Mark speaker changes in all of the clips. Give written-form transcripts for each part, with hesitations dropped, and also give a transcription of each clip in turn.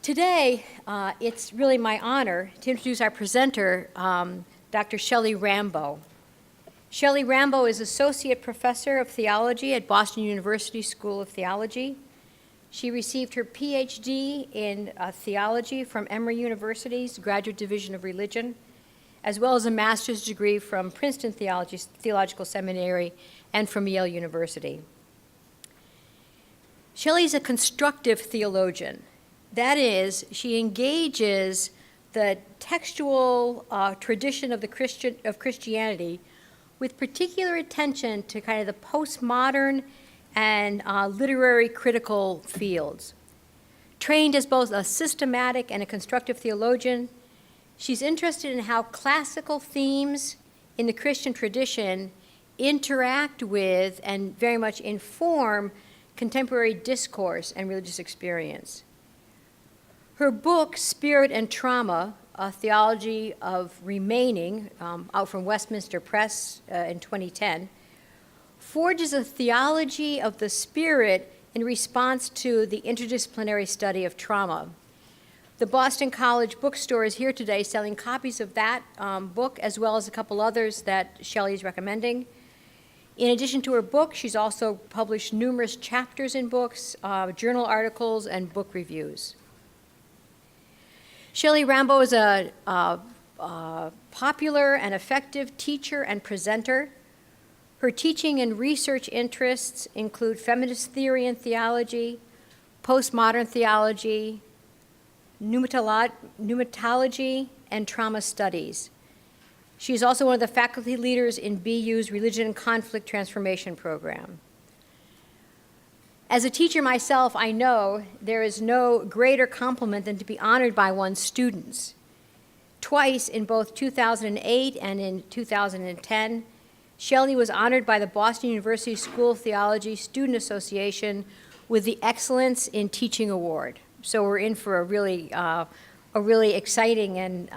Speaker 1: Today, it's really my honor to introduce our presenter, Dr. Shelly Rambo. Shelly Rambo is Associate Professor of Theology at Boston University School of Theology. She received her PhD in theology from Emory University's Graduate Division of Religion, as well as a master's degree from Princeton Theological Seminary and from Yale University. Shelly's a constructive theologian. That is, she engages the textual tradition of Christianity with particular attention to kind of the postmodern and literary critical fields. Trained as both a systematic and a constructive theologian, she's interested in how classical themes in the Christian tradition interact with and very much inform contemporary discourse and religious experience. Her book, Spirit and Trauma, A Theology of Remaining, out from Westminster Press in 2010, forges a theology of the spirit in response to the interdisciplinary study of trauma. The Boston College bookstore is here today selling copies of that book, as well as a couple others that Shelly is recommending. In addition to her book, she's also published numerous chapters in books, journal articles, and book reviews. Shelly Rambo is a popular and effective teacher and presenter. Her teaching and research interests include feminist theory and theology, postmodern theology, pneumatology, and trauma studies. She is also one of the faculty leaders in BU's Religion and Conflict Transformation Program. As a teacher myself, I know there is no greater compliment than to be honored by one's students. Twice, in both 2008 and in 2010, Shelly was honored by the Boston University School of Theology Student Association with the Excellence in Teaching Award. So we're in for a really exciting and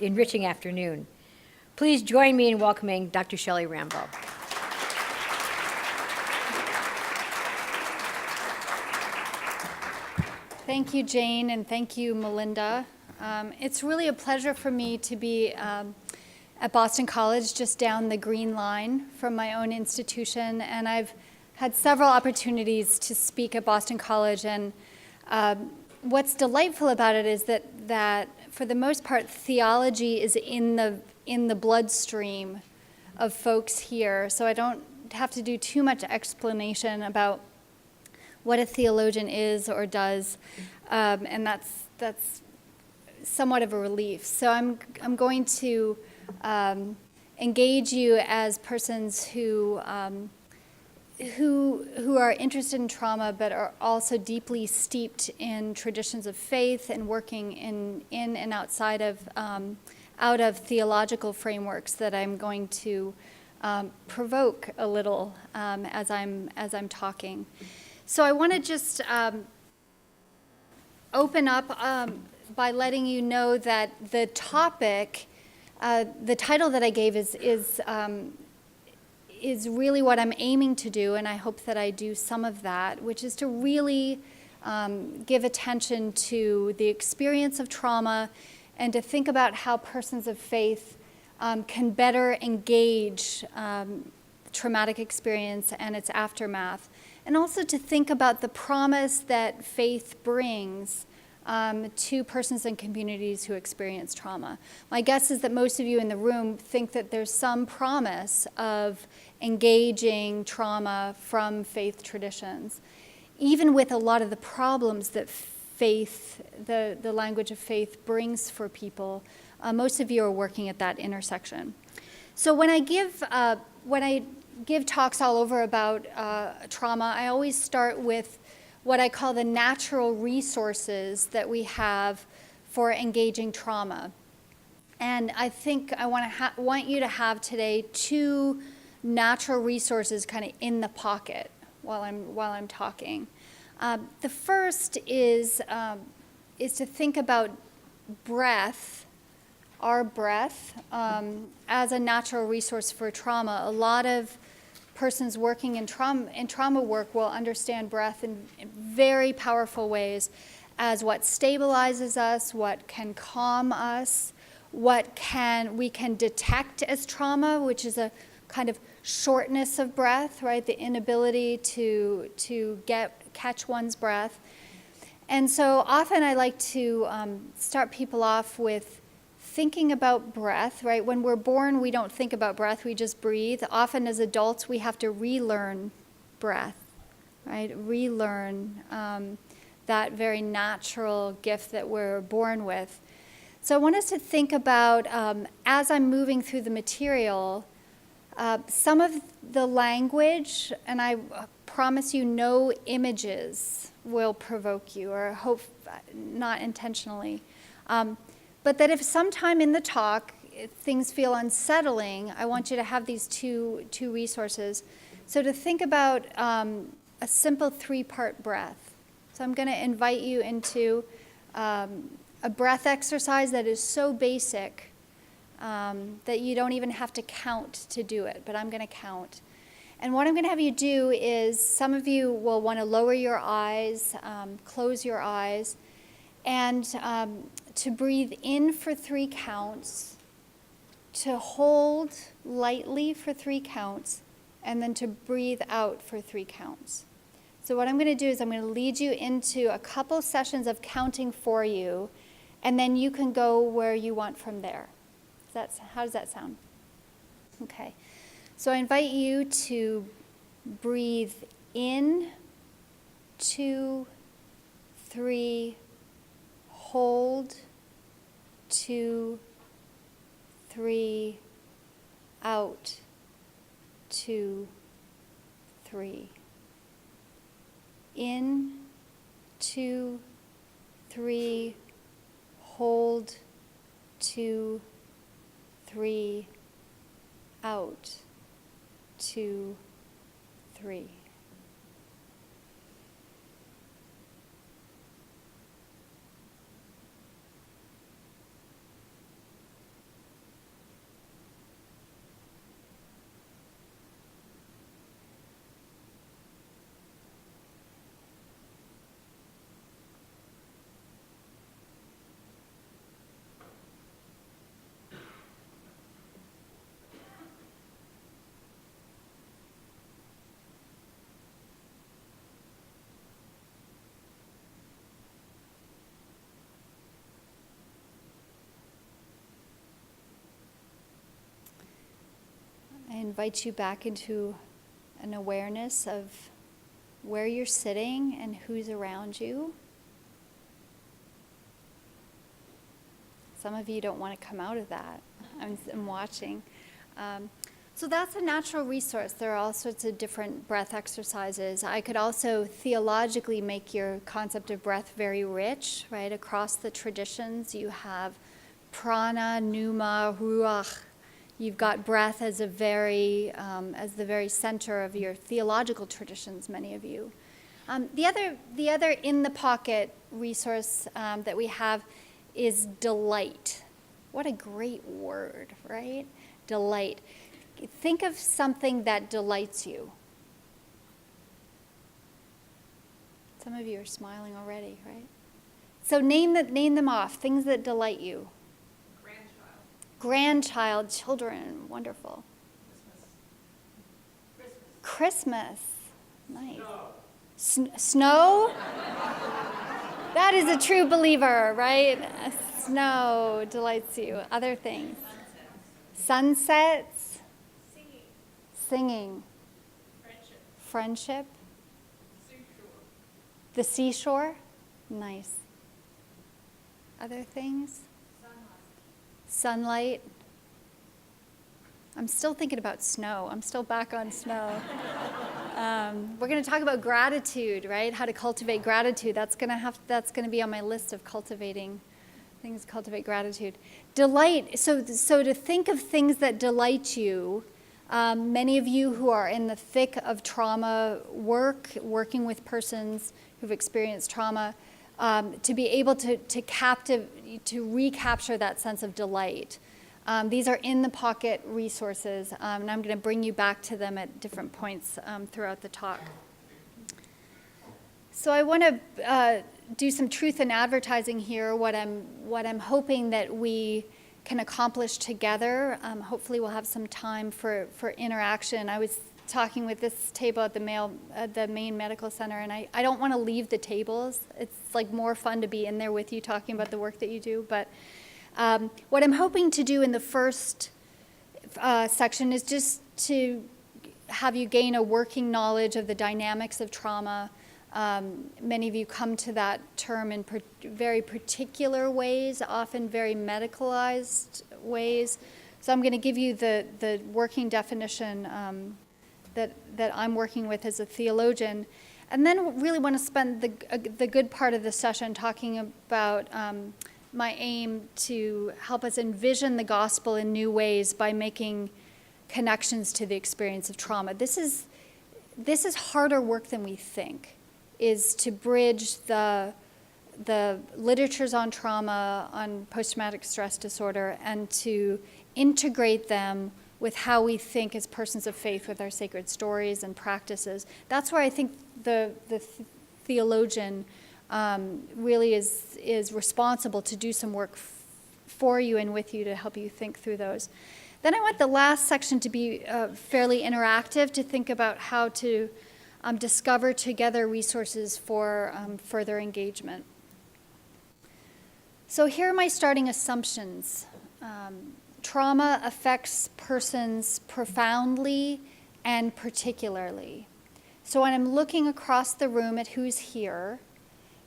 Speaker 1: enriching afternoon. Please join me in welcoming Dr. Shelly Rambo.
Speaker 2: Thank you, Jane, and thank you, Melinda. It's really a pleasure for me to be at Boston College, just down the green line from my own institution, and I've had several opportunities to speak at Boston College, and what's delightful about it is that for the most part, theology is in the bloodstream of folks here, so I don't have to do too much explanation about what a theologian is or does, and that's somewhat of a relief. So I'm going to engage you as persons who are interested in trauma, but are also deeply steeped in traditions of faith and working in and outside of out of theological frameworks that I'm going to provoke a little as I'm talking. So I want to just open up by letting you know that the topic, the title that I gave is really what I'm aiming to do, and I hope that I do some of that, which is to really give attention to the experience of trauma and to think about how persons of faith can better engage traumatic experience and its aftermath, and also to think about the promise that faith brings to persons and communities who experience trauma. My guess is that most of you in the room think that there's some promise of engaging trauma from faith traditions, even with a lot of the problems that faith, the language of faith brings for people. Most of you are working at that intersection. So when I give talks all over about trauma, I always start with what I call the natural resources that we have for engaging trauma. And I think I want you to have today two natural resources kind of in the pocket while I'm talking. The first is to think about breath, our breath, as a natural resource for trauma. A lot of persons working in trauma work will understand breath in very powerful ways as what stabilizes us, what can calm us, what we can detect as trauma, which is a kind of shortness of breath, right? The inability to catch one's breath. And so often I like to start people off with thinking about breath, right? When we're born, we don't think about breath, we just breathe. Often as adults, we have to relearn breath, right? Relearn that very natural gift that we're born with. So I want us to think about, as I'm moving through the material, some of the language, and I promise you no images will provoke you, or hope not intentionally. But that if sometime in the talk things feel unsettling, I want you to have these two resources. So to think about a simple 3-part breath. So I'm going to invite you into a breath exercise that is so basic that you don't even have to count to do it, but I'm going to count. And what I'm going to have you do is, some of you will want to lower your eyes, close your eyes, and to breathe in for 3 counts, to hold lightly for 3 counts, and then to breathe out for 3 counts. So what I'm going to do is I'm going to lead you into a couple sessions of counting for you, and then you can go where you want from there. How does that sound? Okay. So I invite you to breathe in, 2, 3, hold, 2, 3, out, 2, 3. In, 2, 3, hold, 2, 3, out, 2, 3. I invite you back into an awareness of where you're sitting and who's around you. Some of you don't want to come out of that. I'm watching. So that's a natural resource. There are all sorts of different breath exercises. I could also theologically make your concept of breath very rich, right? Across the traditions, you have prana, pneuma, ruach. You've got breath as the very center of your theological traditions, many of you. The other in the pocket resource that we have is delight. What a great word, right? Delight. Think of something that delights you. Some of you are smiling already, right? So name them off, things that delight you. Grandchild, children, wonderful. Christmas. Nice. Snow? That is a true believer, right? Snow delights you. Other things. Sunsets. Singing. Friendship. The seashore. Nice. Other things? Sunlight. I'm still thinking about snow. I'm still back on snow. We're going to talk about gratitude, right? How to cultivate gratitude. That's going to be on my list of cultivating things. Cultivate gratitude. Delight. So to think of things that delight you. Many of you who are in the thick of trauma working with persons who've experienced trauma. To be able to recapture that sense of delight. These are in the pocket resources, and I'm going to bring you back to them at different points throughout the talk. So I want to do some truth in advertising here. What I'm hoping that we can accomplish together. Hopefully we'll have some time for interaction. I was talking with this table at the main medical center, and I don't want to leave the tables. It's like more fun to be in there with you talking about the work that you do. But what I'm hoping to do in the first section is just to have you gain a working knowledge of the dynamics of trauma. Many of you come to that term in very particular ways, often very medicalized ways. So I'm going to give you the working definition that I'm working with as a theologian, and then really want to spend the good part of the session talking about my aim to help us envision the gospel in new ways by making connections to the experience of trauma. This is harder work than we think, is to bridge the literatures on trauma, on post-traumatic stress disorder, and to integrate them with how we think as persons of faith with our sacred stories and practices. That's where I think the theologian really is responsible to do some work for you and with you to help you think through those. Then I want the last section to be fairly interactive, to think about how to discover together resources for further engagement. So here are my starting assumptions. Trauma affects persons profoundly and particularly. So when I'm looking across the room at who's here,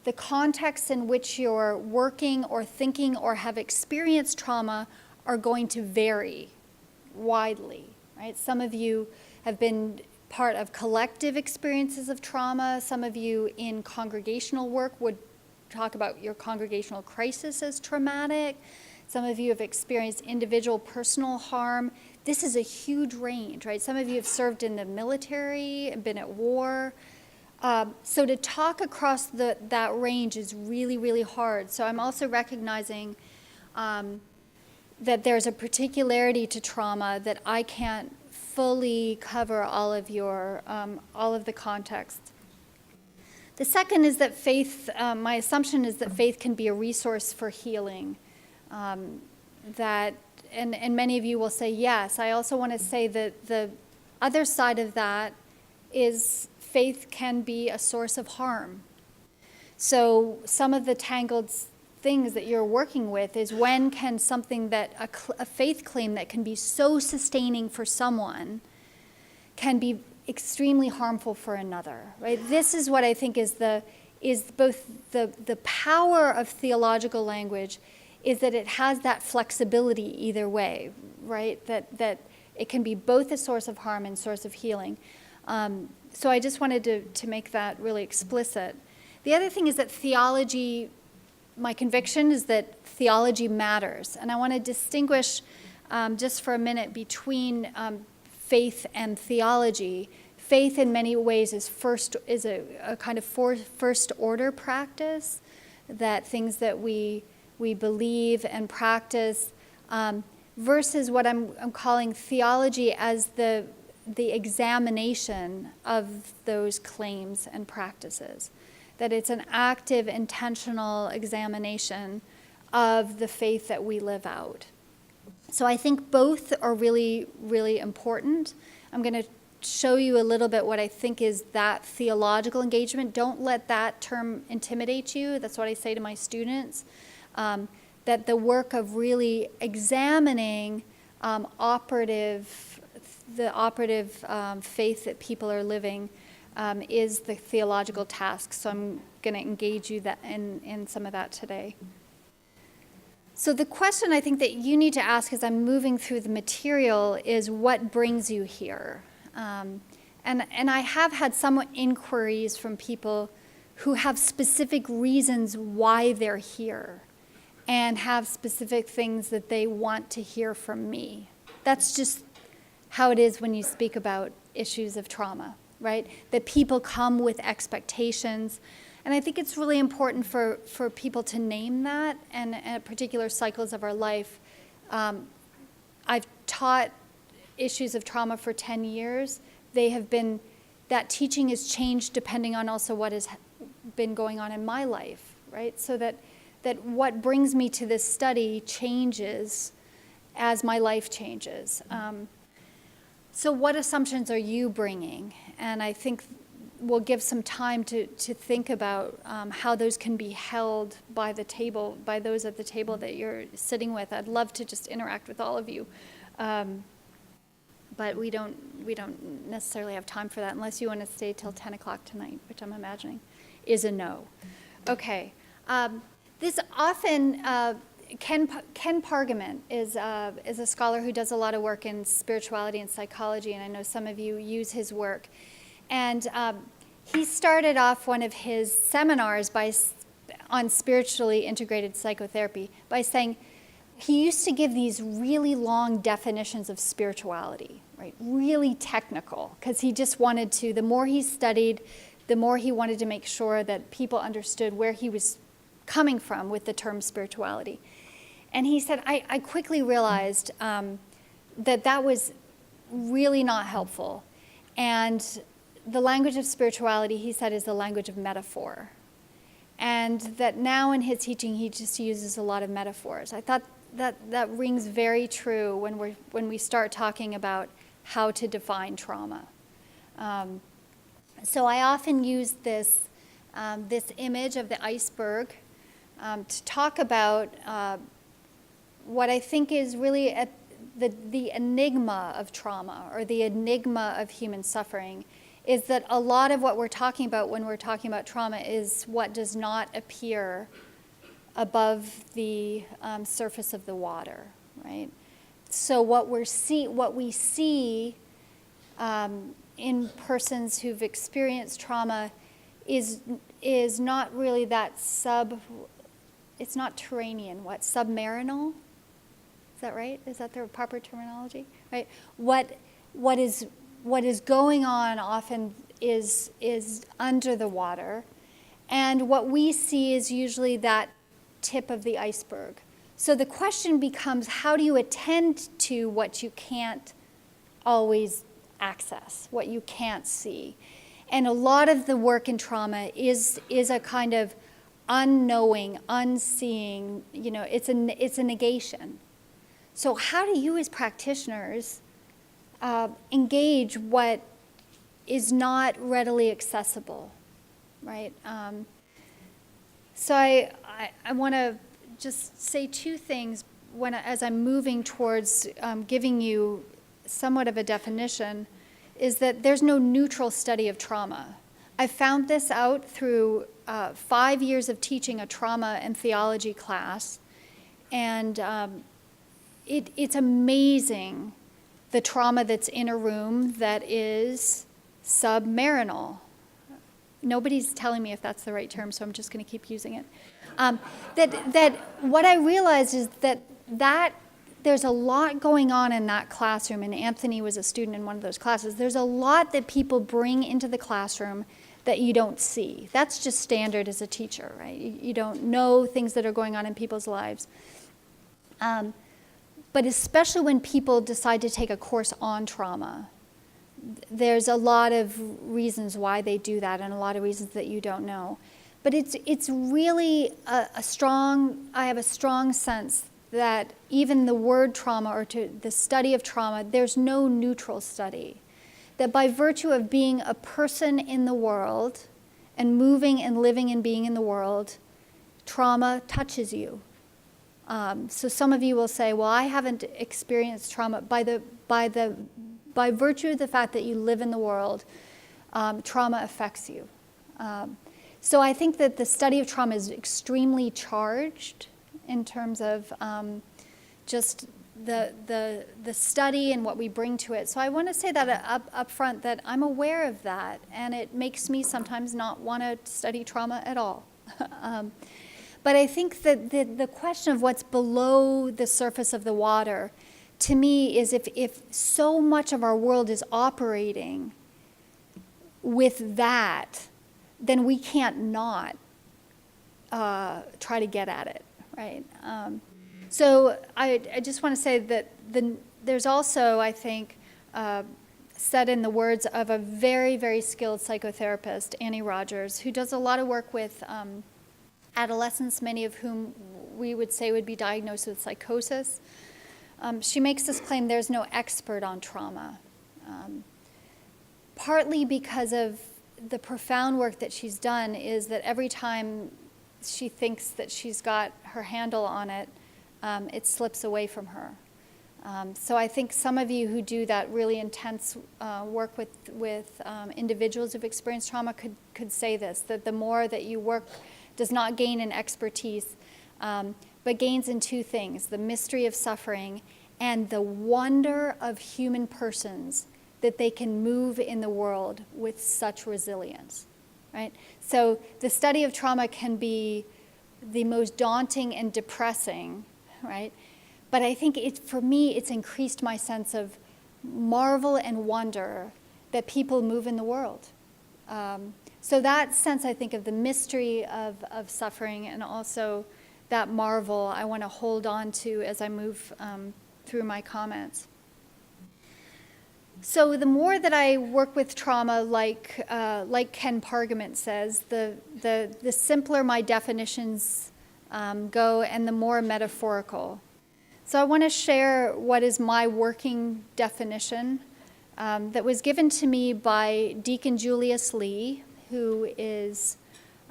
Speaker 2: the context in which you're working or thinking or have experienced trauma are going to vary widely, right? Some of you have been part of collective experiences of trauma. Some of you in congregational work would talk about your congregational crisis as traumatic. Some of you have experienced individual personal harm. This is a huge range, right? Some of you have served in the military and been at war. So to talk across that range is really, really hard. So I'm also recognizing that there's a particularity to trauma that I can't fully cover all of the context. The second is that faith, my assumption is that faith can be a resource for healing. And many of you will say yes. I also want to say that the other side of that is faith can be a source of harm. So some of the tangled things that you're working with is when can something that a faith claim that can be so sustaining for someone can be extremely harmful for another, right? This is what I think is both the power of theological language is that it has that flexibility either way, right? That it can be both a source of harm and source of healing. So I just wanted to make that really explicit. The other thing is that theology, my conviction is that theology matters. And I want to distinguish just for a minute between faith and theology. Faith in many ways is a kind of first order practice, that things that we believe and practice, versus what I'm calling theology as the examination of those claims and practices. That it's an active, intentional examination of the faith that we live out. So I think both are really, really important. I'm going to show you a little bit what I think is that theological engagement. Don't let that term intimidate you. That's what I say to my students. That the work of really examining the operative faith that people are living is the theological task. So I'm going to engage you in some of that today. So the question I think that you need to ask as I'm moving through the material is what brings you here? And I have had some inquiries from people who have specific reasons why they're here and have specific things that they want to hear from me. That's just how it is when you speak about issues of trauma, right? That people come with expectations. And I think it's really important for people to name that, and at particular cycles of our life. I've taught issues of trauma for 10 years. That teaching has changed depending on also what has been going on in my life, right? So that what brings me to this study changes as my life changes. So what assumptions are you bringing? And I think we'll give some time to think about how those can be held by the table, by those at the table that you're sitting with. I'd love to just interact with all of you. But we don't necessarily have time for that unless you want to stay till 10 o'clock tonight, which I'm imagining is a no. Okay. This often, Ken Pargament is a scholar who does a lot of work in spirituality and psychology, and I know some of you use his work. And he started off one of his seminars on spiritually integrated psychotherapy by saying he used to give these really long definitions of spirituality, right? Really technical, because he just wanted to, the more he studied, the more he wanted to make sure that people understood where he was coming from with the term spirituality. And he said, I quickly realized that was really not helpful. And the language of spirituality, he said, is the language of metaphor. And that now in his teaching, he just uses a lot of metaphors. I thought that rings very true when we start talking about how to define trauma. So I often use this image of the iceberg to talk about what I think is really at the enigma of trauma, or the enigma of human suffering, is that a lot of what we're talking about when we're talking about trauma is what does not appear above the surface of the water, right? So what we see in persons who've experienced trauma is not really that it's not terranean, submarinal? Is that right? Is that the proper terminology? Right? What is going on often is under the water, and what we see is usually that tip of the iceberg. So the question becomes, how do you attend to what you can't always access, what you can't see? And a lot of the work in trauma is a kind of unknowing, unseeing, it's a negation. So how do you as practitioners engage what is not readily accessible, right? So I want to just say two things as I'm moving towards giving you somewhat of a definition, is that there's no neutral study of trauma. I found this out through 5 years of teaching a trauma and theology class, and it's amazing the trauma that's in a room that is submarinal. Nobody's telling me if that's the right term, so I'm just going to keep using it. That what I realized is that there's a lot going on in that classroom, and Anthony was a student in one of those classes. There's a lot that people bring into the classroom that you don't see. That's just standard as a teacher, right? You don't know things that are going on in people's lives. But especially when people decide to take a course on trauma, there's a lot of reasons why they do that, and a lot of reasons that you don't know. But it's really I have a strong sense that even the word trauma, or to the study of trauma, there's no neutral study. That by virtue of being a person in the world and moving and living and being in the world, trauma touches you. So some of you will say, well, I haven't experienced trauma. By virtue of the fact that you live in the world, trauma affects you. So I think that the study of trauma is extremely charged in terms of just the study and what we bring to it. So I want to say that up front, that I'm aware of that, and it makes me sometimes not want to study trauma at all. But I think that the question of what's below the surface of the water, to me, is if so much of our world is operating with that, then we can't not try to get at it, right? So I just want to say that there's also, I think, said in the words of a very, very skilled psychotherapist, Annie Rogers, who does a lot of work with adolescents, many of whom we would say would be diagnosed with psychosis. She makes this claim: there's no expert on trauma, partly because of the profound work that she's done is that every time she thinks that she's got her handle on it, it slips away from her. So I think some of you who do that really intense work with individuals who've experienced trauma could say this, that the more that you work does not gain in expertise, but gains in two things: the mystery of suffering and the wonder of human persons, that they can move in the world with such resilience, right? So the study of trauma can be the most daunting and depressing, right? But I think for me, it's increased my sense of marvel and wonder that people move in the world. So that sense, I think, of the mystery of suffering and also that marvel, I want to hold on to as I move through my comments. So the more that I work with trauma, like Ken Pargament says, the simpler my definitions go and the more metaphorical. So I want to share what is my working definition that was given to me by Deacon Julius Lee, who was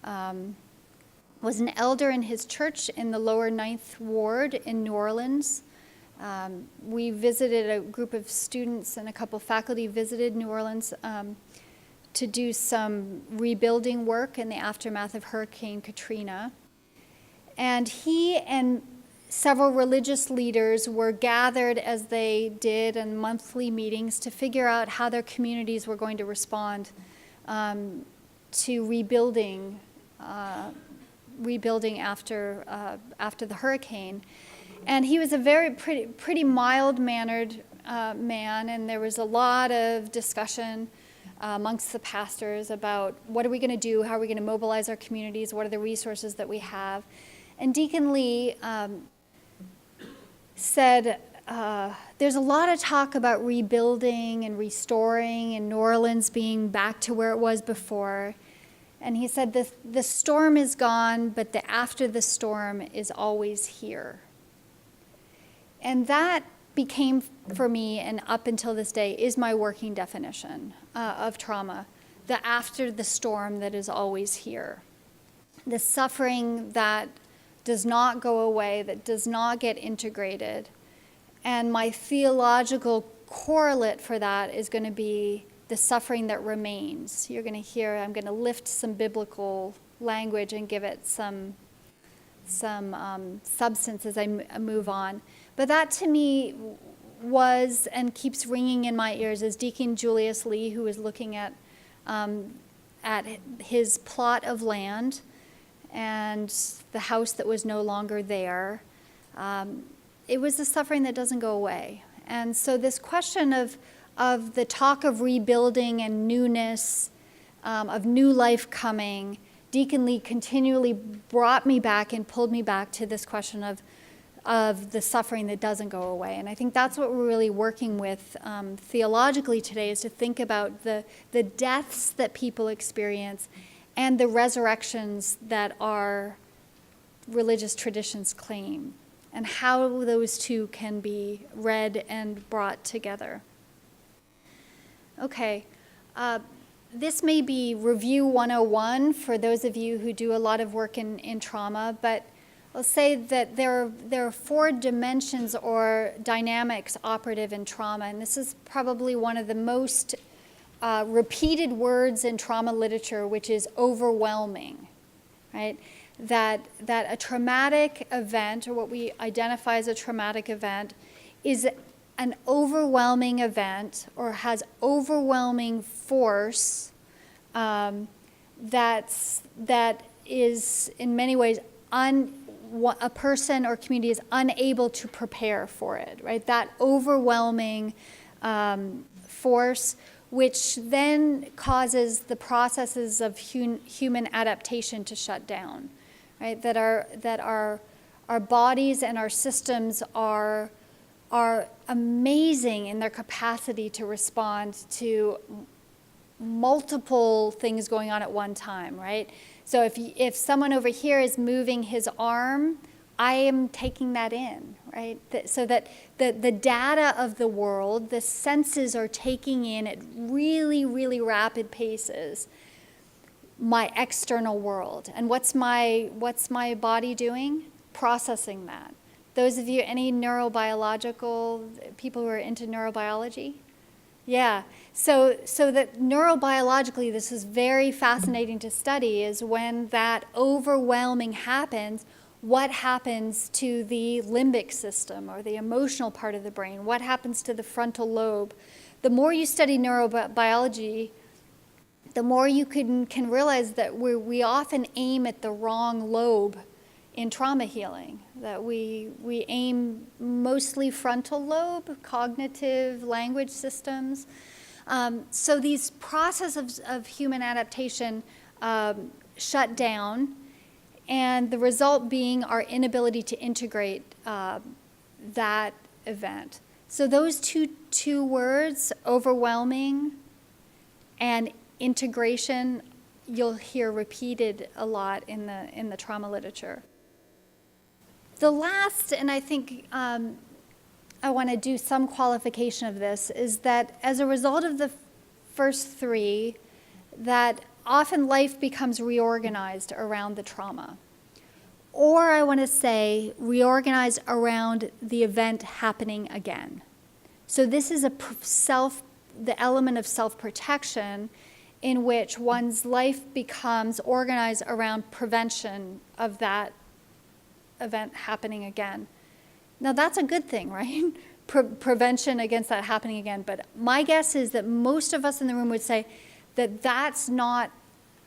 Speaker 2: an elder in his church in the lower 9th Ward in New Orleans. We visited, a group of students and a couple faculty visited New Orleans to do some rebuilding work in the aftermath of Hurricane Katrina. And he and several religious leaders were gathered, as they did in monthly meetings, to figure out how their communities were going to respond to rebuilding after the hurricane. And he was a pretty mild-mannered man, and there was a lot of discussion amongst the pastors about what are we going to do, how are we going to mobilize our communities, what are the resources that we have. And Deacon Lee said, there's a lot of talk about rebuilding and restoring and New Orleans being back to where it was before. And he said, the storm is gone, but the after the storm is always here. And that became, for me, and up until this day, is my working definition of trauma. The after the storm that is always here. The suffering that does not go away, that does not get integrated. And my theological correlate for that is going to be the suffering that remains. You're going to hear, I'm going to lift some biblical language and give it some substance as I move on. But that to me was and keeps ringing in my ears as Deacon Julius Lee, who was looking at his plot of land and the house that was no longer there. It was the suffering that doesn't go away. And so this question of the talk of rebuilding and newness, of new life coming, Deacon Lee continually brought me back and pulled me back to this question of the suffering that doesn't go away. And I think that's what we're really working with theologically today, is to think about the deaths that people experience and the resurrections that our religious traditions claim, and how those two can be read and brought together. Okay, this may be Review 101 for those of you who do a lot of work in trauma, but I'll say that there are 4 dimensions or dynamics operative in trauma, and this is probably one of the most repeated words in trauma literature, which is overwhelming, right? That a traumatic event, or what we identify as a traumatic event, is an overwhelming event or has overwhelming force that is in many ways a person or community is unable to prepare for it, right? That overwhelming force, which then causes the processes of human adaptation to shut down, right? That our bodies and our systems are are amazing in their capacity to respond to multiple things going on at one time, right? So if someone over here is moving his arm, I am taking that in, right? So that the data of the world, the senses are taking in at really, really rapid paces my external world. And what's my body doing? Processing that. Those of you, any neurobiological people who are into neurobiology? Yeah, so that neurobiologically, this is very fascinating to study, is when that overwhelming happens, what happens to the limbic system or the emotional part of the brain? What happens to the frontal lobe? The more you study neurobiology, the more you can realize that we often aim at the wrong lobe in trauma healing, that we aim mostly frontal lobe, cognitive language systems. So these processes of human adaptation shut down, and the result being our inability to integrate that event. So those two words, overwhelming and integration, you'll hear repeated a lot in the trauma literature. The last, and I think I want to do some qualification of this, is that as a result of the first three, that often life becomes reorganized around the trauma. Or I want to say reorganized around the event happening again. So this is the element of self-protection in which one's life becomes organized around prevention of that event happening again. Now that's a good thing, right? Prevention against that happening again. But my guess is that most of us in the room would say that that's not,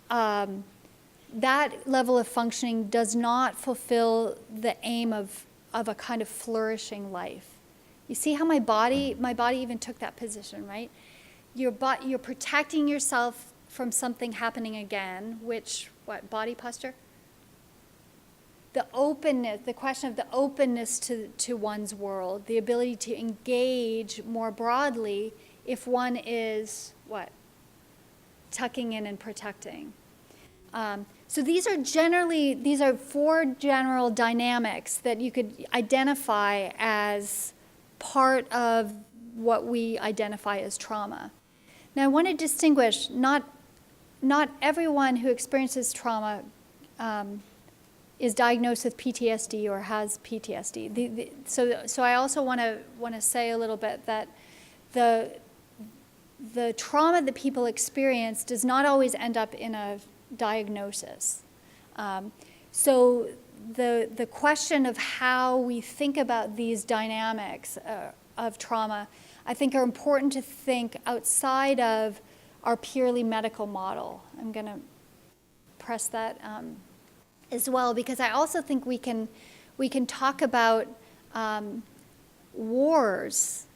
Speaker 2: that level of functioning does not fulfill the aim of a kind of flourishing life. You see how my body even took that position, right? You're protecting yourself from something happening again, which, what, body posture? The openness, the question of the openness to one's world, the ability to engage more broadly if one is, what? Tucking in and protecting. So these are four general dynamics that you could identify as part of what we identify as trauma. Now I want to distinguish, not everyone who experiences trauma is diagnosed with PTSD or has PTSD. So I also want to say a little bit that the trauma that people experience does not always end up in a diagnosis. So the question of how we think about these dynamics of trauma, I think are important to think outside of our purely medical model. I'm going to press that as well, because I also think we can talk about wars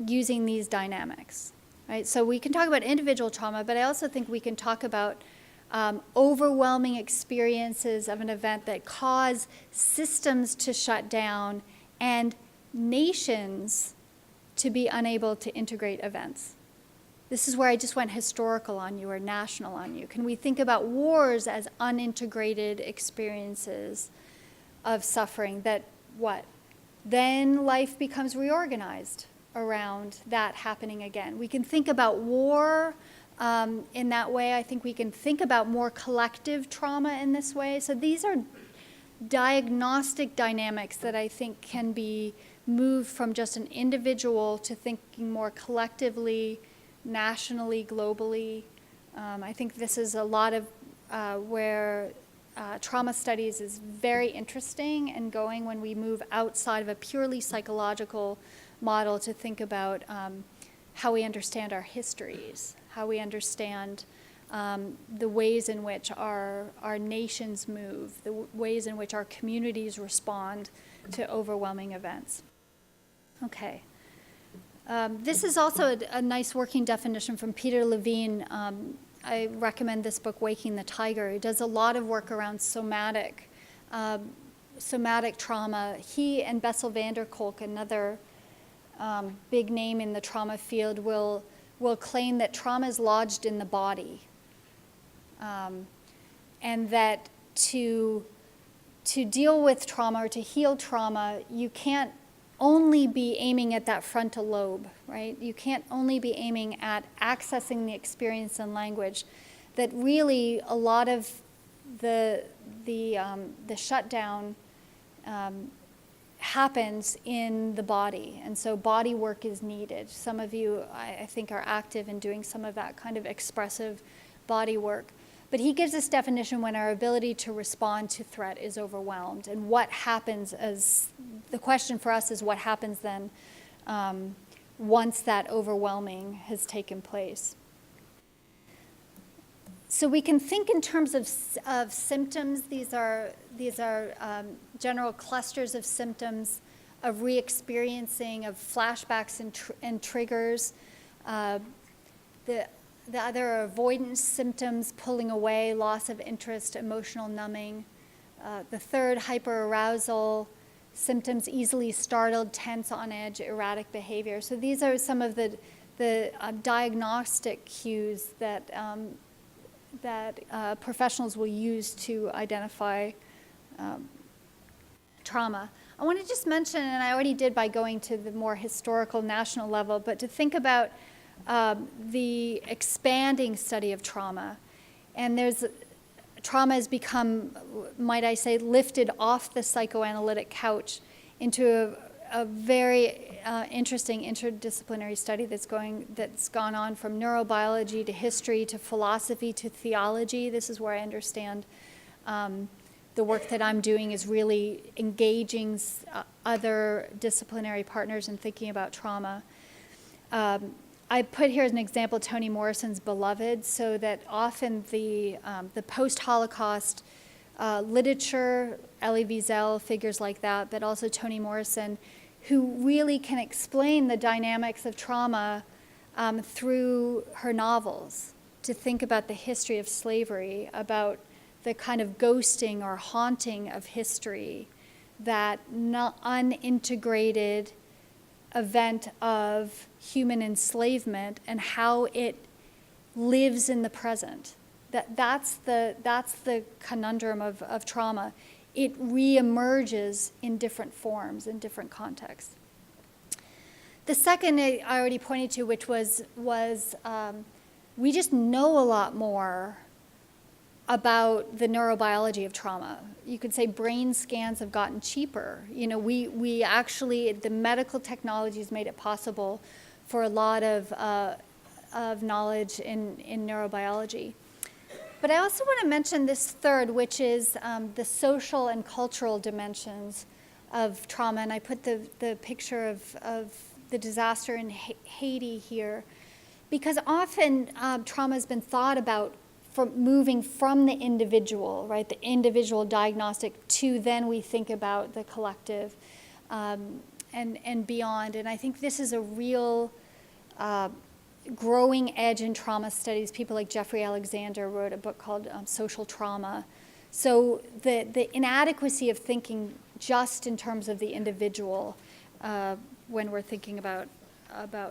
Speaker 2: using these dynamics, right? So we can talk about individual trauma, but I also think we can talk about overwhelming experiences of an event that cause systems to shut down and nations to be unable to integrate events. This is where I just went historical on you or national on you. Can we think about wars as unintegrated experiences of suffering that, what? Then life becomes reorganized around that happening again. We can think about war in that way. I think we can think about more collective trauma in this way. So these are diagnostic dynamics that I think can be moved from just an individual to thinking more collectively, nationally, globally. I think this is a lot of where trauma studies is very interesting and going when we move outside of a purely psychological model to think about how we understand our histories, how we understand the ways in which our nations move, the ways in which our communities respond to overwhelming events. Okay. This is also a nice working definition from Peter Levine. I recommend this book, Waking the Tiger. He does a lot of work around somatic trauma. He and Bessel van der Kolk, another big name in the trauma field, will claim that trauma is lodged in the body, and that to deal with trauma or to heal trauma, you can't only be aiming at that frontal lobe, right? You can't only be aiming at accessing the experience in language. That really a lot of the shutdown happens in the body, and so body work is needed. Some of you, I think, are active in doing some of that kind of expressive body work. But he gives this definition when our ability to respond to threat is overwhelmed. And what happens the question for us is what happens then once that overwhelming has taken place. So we can think in terms of symptoms. These are general clusters of symptoms, of re-experiencing, of flashbacks and triggers. The other are avoidance symptoms, pulling away, loss of interest, emotional numbing. The third, hyperarousal symptoms, easily startled, tense, on edge, erratic behavior. So these are some of the diagnostic cues that professionals will use to identify trauma. I want to just mention, and I already did by going to the more historical national level, but to think about the expanding study of trauma. And trauma has become, might I say, lifted off the psychoanalytic couch into a very interesting interdisciplinary study that's gone on from neurobiology to history to philosophy to theology. This is where I understand the work that I'm doing is really engaging other disciplinary partners in thinking about trauma. I put here as an example Toni Morrison's Beloved, so that often the post-Holocaust literature, Elie Wiesel, figures like that, but also Toni Morrison, who really can explain the dynamics of trauma through her novels, to think about the history of slavery, about the kind of ghosting or haunting of history, that unintegrated event of human enslavement and how it lives in the present. That's the conundrum of trauma. It reemerges in different forms, in different contexts. The second I already pointed to, which was we just know a lot more about the neurobiology of trauma. You could say brain scans have gotten cheaper. You know, we actually, the medical technology has made it possible for a lot of knowledge in neurobiology. But I also want to mention this third, which is the social and cultural dimensions of trauma. And I put the picture of the disaster in Haiti here, because often trauma has been thought about moving from the individual, right, the individual diagnostic, to then we think about the collective and beyond. And I think this is a real growing edge in trauma studies. People like Jeffrey Alexander wrote a book called Social Trauma. So the inadequacy of thinking just in terms of the individual when we're thinking about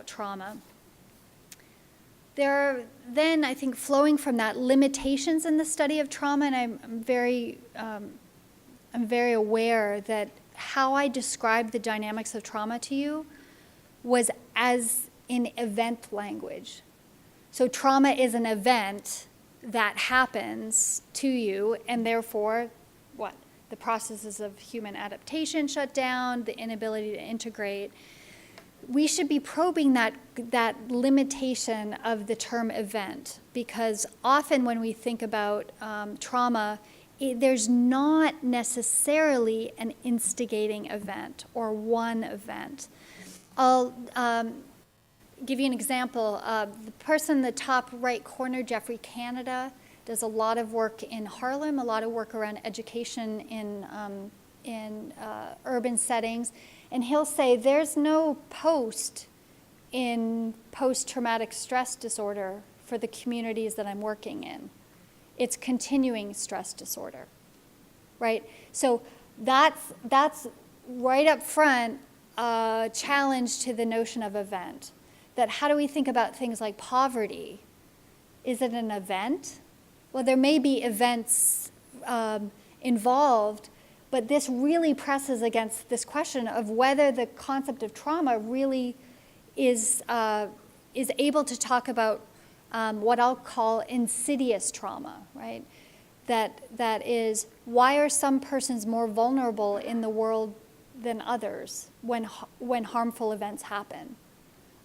Speaker 2: trauma. There are then, I think, flowing from that, limitations in the study of trauma, and I'm very aware that how I described the dynamics of trauma to you was as in event language. So trauma is an event that happens to you, and therefore, what? The processes of human adaptation shut down, the inability to integrate. We should be probing that limitation of the term event, because often when we think about trauma, there's not necessarily an instigating event or one event. I'll give you an example. The person in the top right corner, Jeffrey Canada, does a lot of work in Harlem, a lot of work around education in urban settings. And he'll say there's no post in post-traumatic stress disorder for the communities that I'm working in. It's continuing stress disorder, right? So that's right up front a challenge to the notion of event. That how do we think about things like poverty? Is it an event? Well, there may be events involved, but this really presses against this question of whether the concept of trauma really is able to talk about what I'll call insidious trauma, right? That is, why are some persons more vulnerable in the world than others when harmful events happen?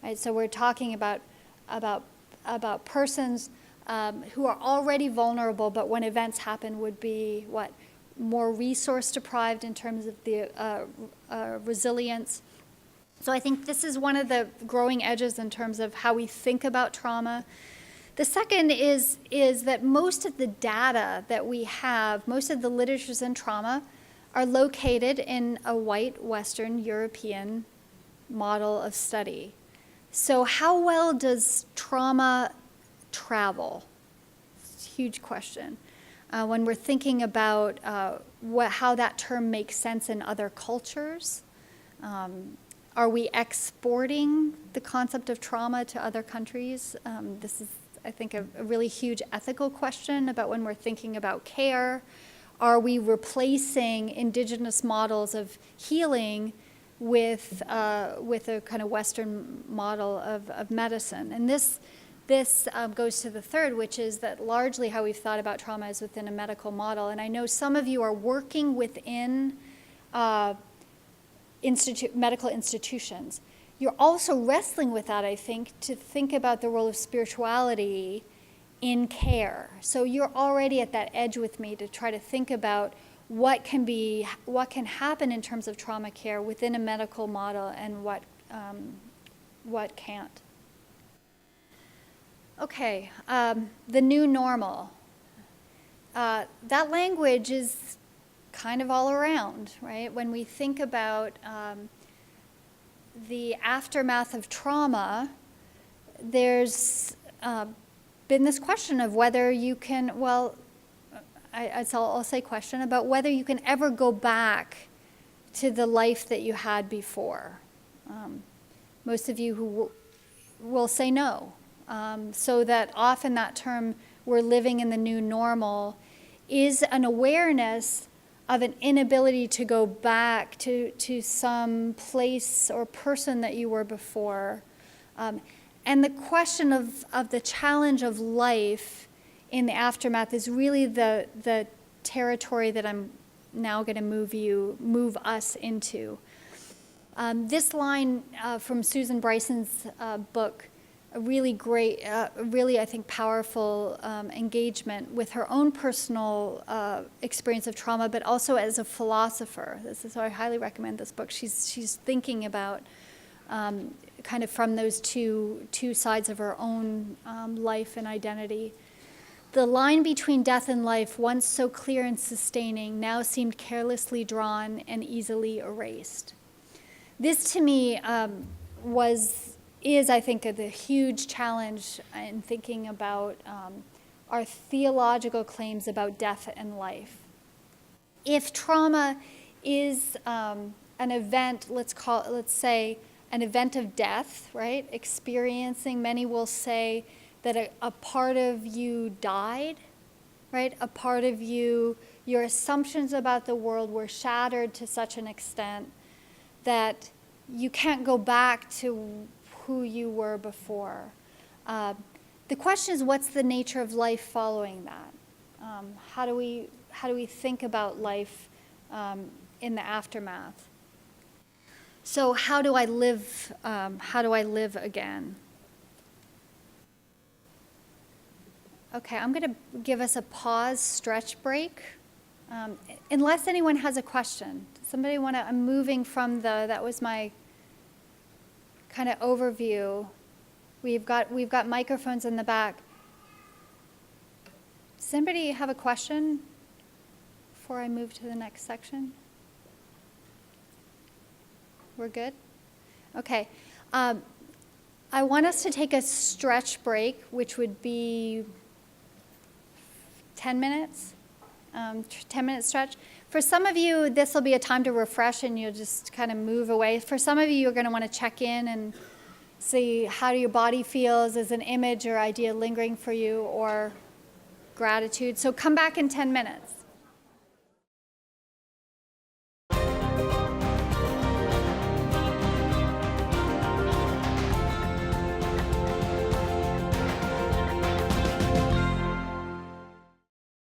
Speaker 2: Right? So we're talking about persons who are already vulnerable, but when events happen would be what? More resource deprived in terms of the resilience. So I think this is one of the growing edges in terms of how we think about trauma. The second is that most of the data that we have, most of the literatures in trauma, are located in a white Western European model of study. So how well does trauma travel? It's a huge question. When we're thinking about how that term makes sense in other cultures, are we exporting the concept of trauma to other countries? This is, I think, a really huge ethical question about when we're thinking about care. Are we replacing indigenous models of healing with a kind of Western model of medicine? And this goes to the third, which is that largely how we've thought about trauma is within a medical model. And I know some of you are working within medical institutions. You're also wrestling with that, I think, to think about the role of spirituality in care. So you're already at that edge with me to try to think about what can happen in terms of trauma care within a medical model and what can't. Okay, the new normal. That language is kind of all around, right? When we think about the aftermath of trauma, there's been this question of whether you can, I'll say question about whether you can ever go back to the life that you had before. Most of you who will say no. So that often that term, we're living in the new normal, is an awareness of an inability to go back to some place or person that you were before. And the question of the challenge of life in the aftermath is really the territory that I'm now going to move us into. This line from Susan Bryson's book, a really great, really, I think, powerful engagement with her own personal experience of trauma, but also as a philosopher. So I highly recommend this book. She's thinking about kind of from those two sides of her own life and identity. The line between death and life, once so clear and sustaining, now seemed carelessly drawn and easily erased. This, to me, is, I think, the huge challenge in thinking about our theological claims about death and life. If trauma is an event, let's say an event of death, right? Experiencing, many will say that a part of you died, right? A part of you, your assumptions about the world were shattered to such an extent that you can't go back to who you were before. The question is, what's the nature of life following that? How do we think about life in the aftermath? So how do I live? How do I live again? Okay, I'm going to give us a pause, stretch break, unless anyone has a question. Somebody want to? I'm moving from that was my kind of overview. We've got microphones in the back. Does anybody have a question before I move to the next section? We're good? Okay. I want us to take a stretch break, which would be 10 minutes, 10-minute stretch. For some of you, this will be a time to refresh and you'll just kind of move away. For some of you, you're going to want to check in and see how your body feels. Is an image or idea lingering for you, or gratitude? So come back in 10 minutes.